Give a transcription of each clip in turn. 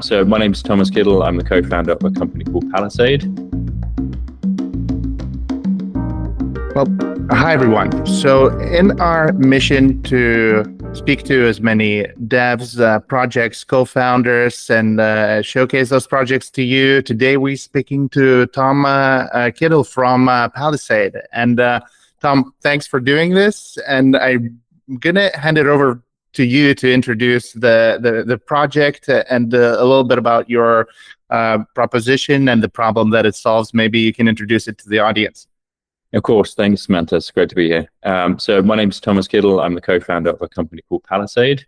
So my name is Thomas Kiddle. I'm the co-founder of a company called Palisade. Well, hi everyone. So in our mission to speak to as many devs, projects, co-founders, and showcase those projects to you, today we're speaking to Tom Kiddle from Palisade. And Tom, thanks for doing this. And I'm gonna hand it over to you to introduce the project and a little bit about your proposition and the problem that it solves. Maybe you can introduce it to the audience. Of course, thanks, Samantha. It's great to be here. So my name is Thomas Kiddle. I'm the co-founder of a company called Palisade.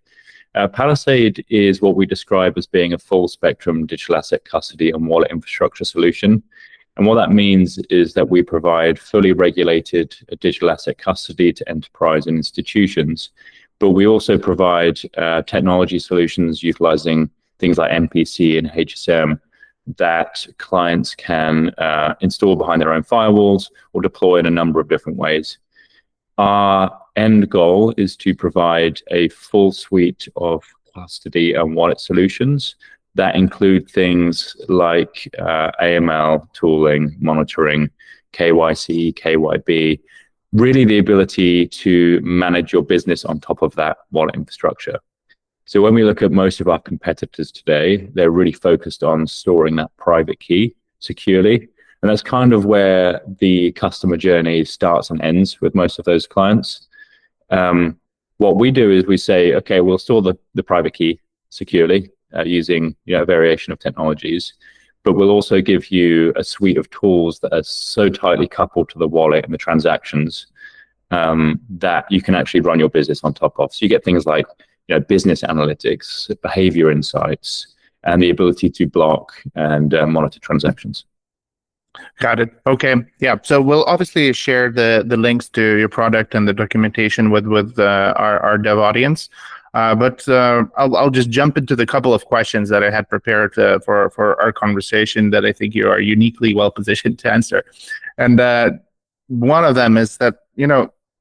Palisade is what we describe as being a full spectrum digital asset custody and wallet infrastructure solution. And what that means is that we provide fully regulated digital asset custody to enterprise and institutions. But we also provide technology solutions utilizing things like MPC and HSM that clients can install behind their own firewalls or deploy in a number of different ways. Our end goal is to provide a full suite of custody and wallet solutions that include things like AML, tooling, monitoring, KYC, KYB, really the ability to manage your business on top of that wallet infrastructure. So when we look at most of our competitors today, they're really focused on storing that private key securely. And that's kind of where the customer journey starts and ends with most of those clients. What we do is we say, okay, we'll store the private key securely using a variation of technologies. But we'll also give you a suite of tools that are so tightly coupled to the wallet and the transactions that you can actually run your business on top of. So you get things like business analytics, behavior insights, and the ability to block and monitor transactions. Got it. Okay. Yeah. So we'll obviously share the links to your product and the documentation with our dev audience. But I'll just jump into the couple of questions that I had prepared for our conversation that I think you are uniquely well positioned to answer. And one of them is that,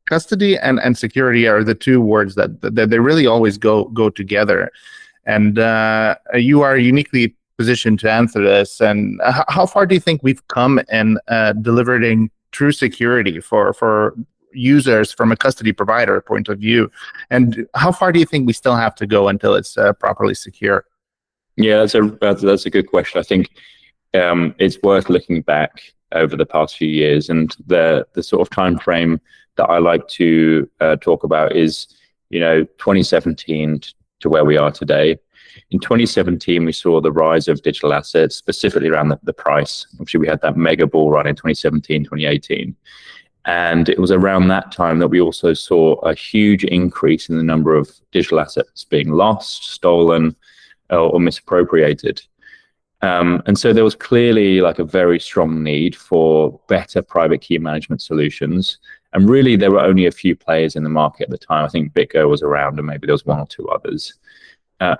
custody and security are the two words that they really always go together. And you are uniquely positioned to answer this. And how far do you think we've come in delivering true security for users from a custody provider point of view, and how far do you think we still have to go until it's properly secure? Yeah, that's a good question. I think it's worth looking back over the past few years, and the sort of time frame that I like to talk about is 2017 to where we are today. In 2017, we saw the rise of digital assets, specifically around the price. Actually, we had that mega bull run in 2017, 2018. And it was around that time that we also saw a huge increase in the number of digital assets being lost, stolen, or misappropriated. And so there was clearly like a very strong need for better private key management solutions. And really, there were only a few players in the market at the time. I think BitGo was around, and maybe there was one or two others.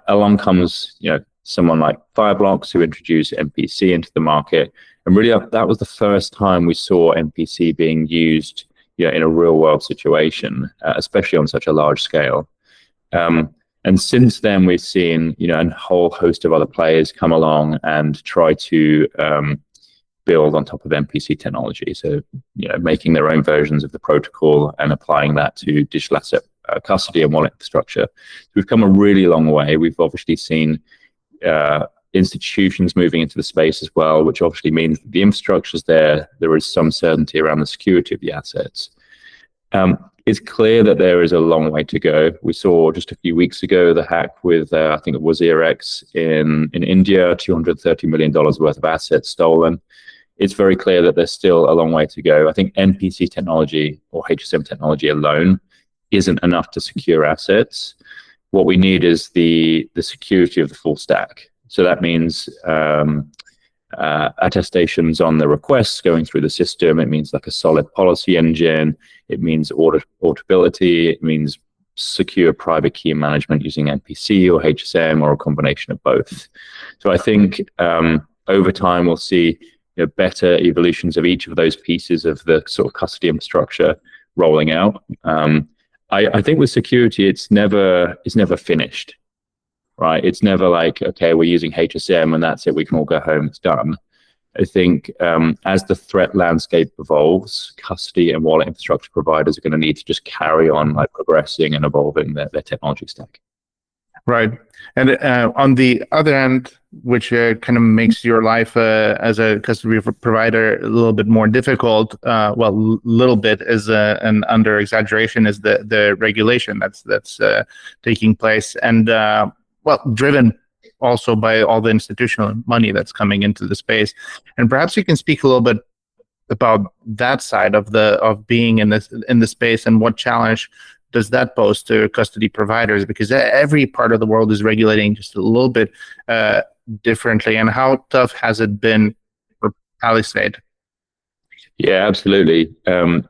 Along comes, someone like Fireblocks, who introduced MPC into the market. And really, that was the first time we saw MPC being used in a real world situation, especially on such a large scale. And since then, we've seen a whole host of other players come along and try to build on top of MPC technology. So, making their own versions of the protocol and applying that to digital asset custody and wallet infrastructure. So we've come a really long way. We've obviously seen institutions moving into the space as well, which obviously means that the infrastructure's there is some certainty around the security of the assets. It's clear that there is a long way to go. We saw just a few weeks ago the hack with, I think it was X in India, $230 million worth of assets stolen. It's very clear that there's still a long way to go. I think MPC technology or HSM technology alone isn't enough to secure assets. What we need is the security of the full stack. So that means attestations on the requests going through the system. It means like a solid policy engine. It means auditability. It means secure private key management using MPC or HSM or a combination of both. So I think over time we'll see better evolutions of each of those pieces of the sort of custody infrastructure rolling out. I think with security, it's never finished. right? It's never like, okay, we're using HSM and that's it, we can all go home, it's done. I think as the threat landscape evolves, custody and wallet infrastructure providers are going to need to just carry on like progressing and evolving their technology stack. Right. And on the other end, which kind of makes your life as a custody provider a little bit more difficult, little bit is an under exaggeration, is the regulation that's taking place, and driven also by all the institutional money that's coming into the space. And perhaps you can speak a little bit about that side of being in the space, and what challenge does that pose to custody providers, because every part of the world is regulating just a little bit differently. And how tough has it been for Palisade? Yeah, absolutely.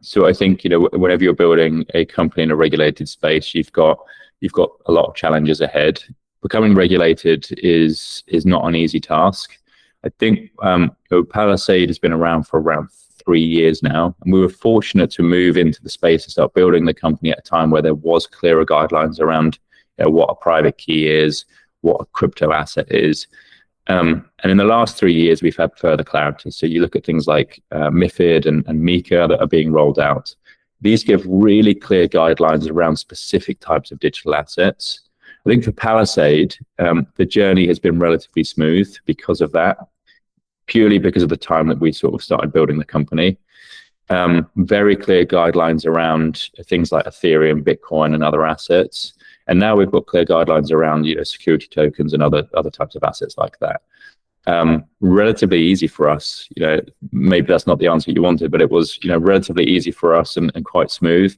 So I think, whenever you're building a company in a regulated space, you've got a lot of challenges ahead. Becoming regulated is not an easy task. I think Palisade has been around for around 3 years now, and we were fortunate to move into the space and start building the company at a time where there was clearer guidelines around what a private key is, what a crypto asset is. And in the last 3 years, we've had further clarity. So you look at things like MiFID and MiCA that are being rolled out. These give really clear guidelines around specific types of digital assets. I think for Palisade, the journey has been relatively smooth because of that, purely because of the time that we sort of started building the company. Very clear guidelines around things like Ethereum, Bitcoin, and other assets. And now we've got clear guidelines around security tokens and other types of assets like that. Relatively easy for us. Maybe that's not the answer you wanted, but it was relatively easy for us and quite smooth.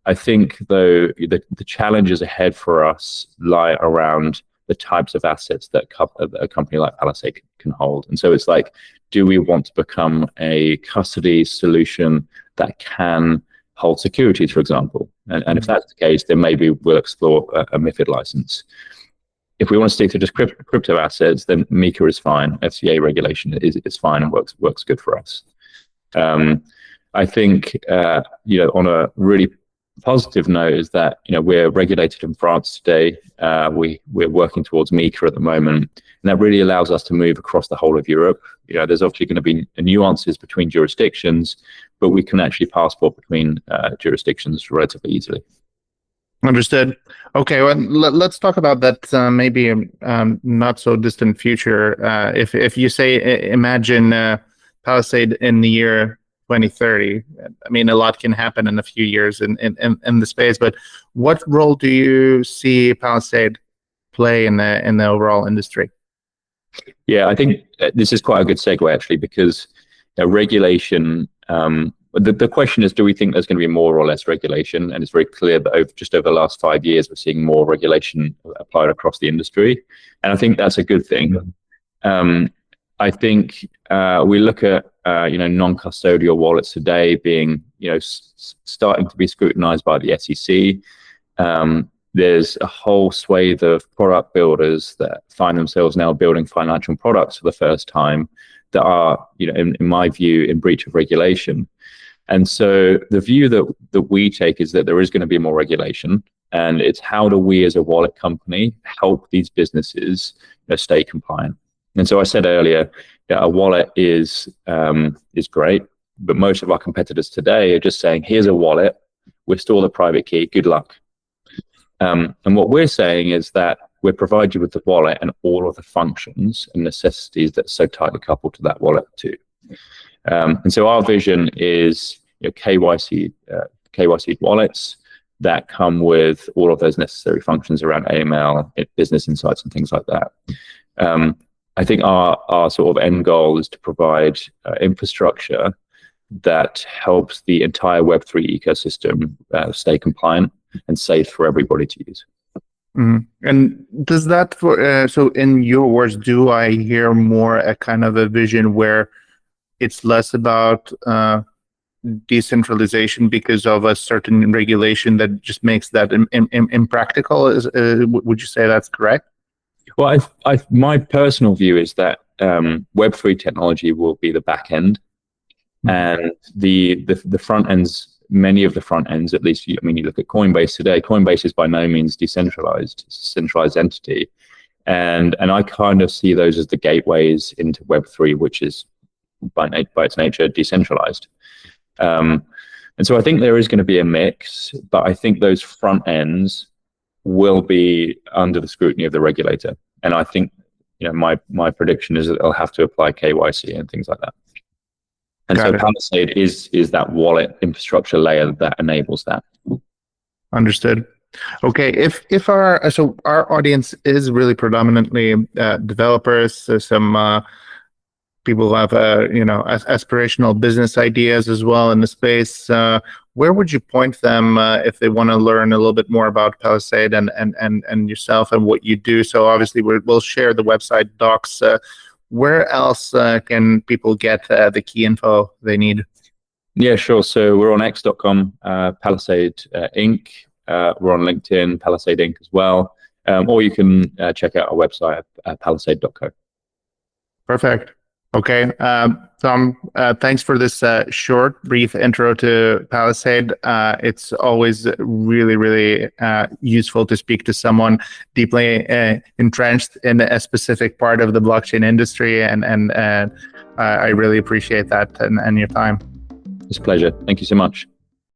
I think, though, the challenges ahead for us lie around the types of assets that a company like Palisade can hold. And so it's like, do we want to become a custody solution that can hold securities, for example? And if that's the case, then maybe we'll explore a MiFID license. If we want to stick to just crypto assets, then MiCA is fine. FCA regulation is fine and works good for us. I think on a really positive note is that we're regulated in France today. We're working towards MiCA at the moment, and that really allows us to move across the whole of Europe. There's obviously going to be nuances between jurisdictions, but we can actually passport between jurisdictions relatively easily. Understood. Okay, well, let's talk about that maybe not so distant future. If you say, imagine Palisade in the year 2030. I mean, a lot can happen in a few years in the space, but what role do you see Palisade play in the overall industry? Yeah, I think this is quite a good segue, actually, because regulation, the question is, do we think there's going to be more or less regulation? And it's very clear that over the last 5 years, we're seeing more regulation applied across the industry. And I think that's a good thing. I think we look at non-custodial wallets today being starting to be scrutinized by the SEC. There's a whole swathe of product builders that find themselves now building financial products for the first time that are, in my view, in breach of regulation. And so the view that we take is that there is going to be more regulation, and it's how do we as a wallet company help these businesses stay compliant. And so I said earlier, a wallet is great, but most of our competitors today are just saying, here's a wallet, we'll store the private key, good luck. And what we're saying is that we provide you with the wallet and all of the functions and necessities that are so tightly coupled to that wallet too. And so our vision is KYC wallets that come with all of those necessary functions around AML, business insights, and things like that. I think our sort of end goal is to provide infrastructure that helps the entire Web3 ecosystem stay compliant and safe for everybody to use. Mm-hmm. And does that, so in your words, do I hear more a kind of a vision where it's less about decentralization because of a certain regulation that just makes that impractical? Would you say that's correct? Well, my personal view is that Web3 technology will be the back end, and the front ends. Many of the front ends, at least, you look at Coinbase today. Coinbase is by no means decentralized. It's a centralized entity, And I kind of see those as the gateways into Web3, which is by its nature decentralized. And so I think there is going to be a mix, but I think those front ends will be under the scrutiny of the regulator. And I think, my prediction is that they'll have to apply KYC and things like that. And so Palisade is that wallet infrastructure layer that enables that. Understood. Okay, if our audience is really predominantly developers, some people who have aspirational business ideas as well in the space, where would you point them if they want to learn a little bit more about Palisade and yourself and what you do? So obviously we'll share the website docs. Where else can people get the key info they need? Yeah, sure. So we're on x.com, Palisade Inc. We're on LinkedIn, Palisade Inc. as well. Or you can check out our website at palisade.co. Perfect. Okay. Tom, thanks for this short, brief intro to Palisade. It's always really, really useful to speak to someone deeply entrenched in a specific part of the blockchain industry. And I really appreciate that and your time. It's a pleasure. Thank you so much.